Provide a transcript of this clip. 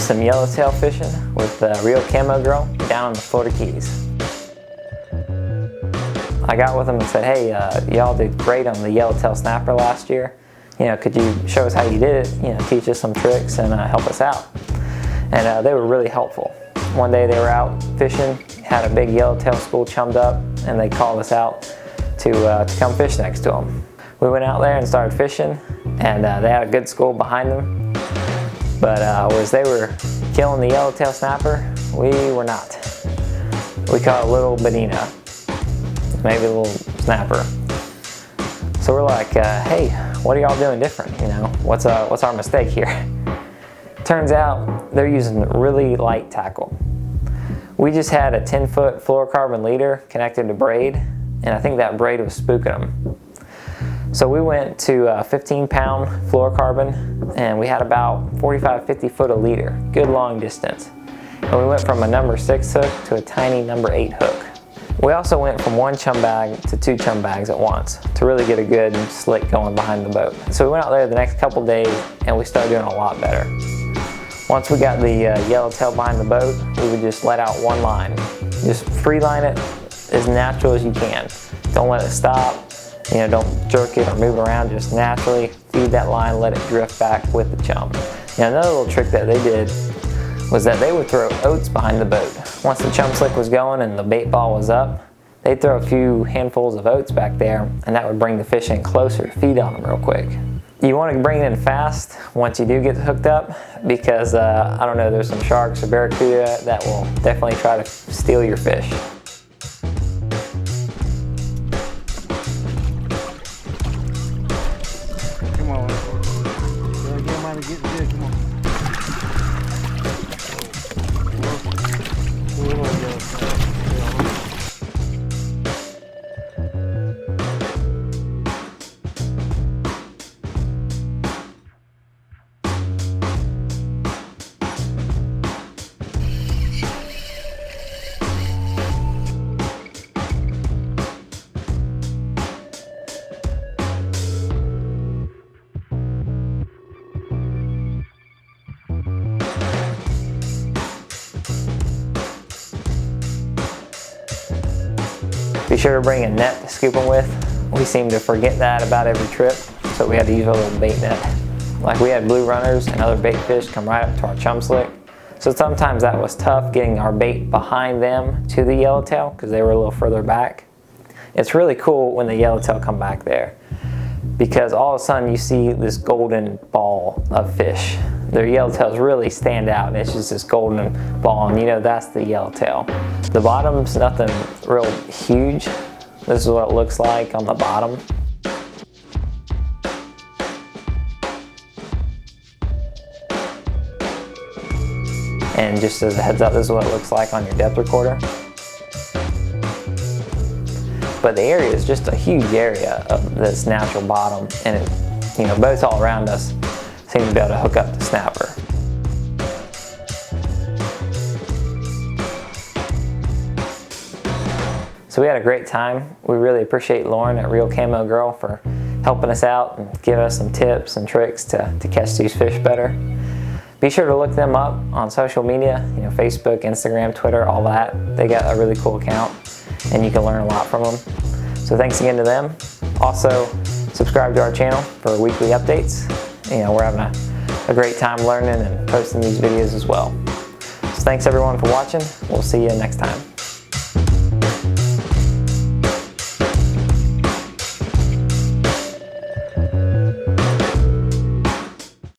some yellowtail fishing with Reel Camo Girl down on the Florida Keys. I got with them and said, hey, y'all did great on the Yellowtail Snapper last year. Could you show us how you did it? Teach us some tricks and help us out. And they were really helpful. One day they were out fishing, had a big yellowtail school chummed up, and they called us out to come fish next to them. We went out there and started fishing, and they had a good school behind them. But as they were killing the yellowtail snapper, we were not. We caught a little bonina, maybe a little snapper. So we're like, hey, what are y'all doing different? What's our mistake here? Turns out they're using really light tackle. We just had a 10-foot fluorocarbon leader connected to braid, and I think that braid was spooking them. So we went to a 15-pound fluorocarbon, and we had about 45-50 foot of leader, good long distance. And we went from a number 6 hook to a tiny number 8 hook. We also went from 1 chum bag to 2 chum bags at once to really get a good slick going behind the boat. So we went out there the next couple days, and we started doing a lot better. Once we got the yellowtail behind the boat, we would just let out one line. Just free line it as natural as you can. Don't let it stop. Don't jerk it or move it around. Just naturally feed that line, let it drift back with the chum. Another little trick that they did was that they would throw oats behind the boat. Once the chum slick was going and the bait ball was up, they'd throw a few handfuls of oats back there, and that would bring the fish in closer to feed on them real quick. You want to bring it in fast once you do get hooked up, because I don't know, there's some sharks or barracuda that will definitely try to steal your fish. Come on, get him out of get good. Come on. Be sure to bring a net to scoop them with. We seem to forget that about every trip, so we had to use a little bait net. Like we had blue runners and other bait fish come right up to our chum slick. So sometimes that was tough getting our bait behind them to the yellowtail because they were a little further back. It's really cool when the yellowtail come back there, because all of a sudden you see this golden ball of fish. Their yellowtails really stand out, and it's just this golden ball, and that's the yellowtail. The bottom's nothing real huge. This is what it looks like on the bottom. And just as a heads up, this is what it looks like on your depth recorder. But the area is just a huge area of this natural bottom, and it, boats all around us seem to be able to hook up the snapper. So we had a great time. We really appreciate Lauren at Reel Camo Girl for helping us out and give us some tips and tricks to catch these fish better. Be sure to look them up on social media, Facebook, Instagram, Twitter, all that. They got a really cool account, and you can learn a lot from them. So thanks again to them. Also, subscribe to our channel for weekly updates. We're having a great time learning and posting these videos as well. So thanks everyone for watching. We'll see you next time.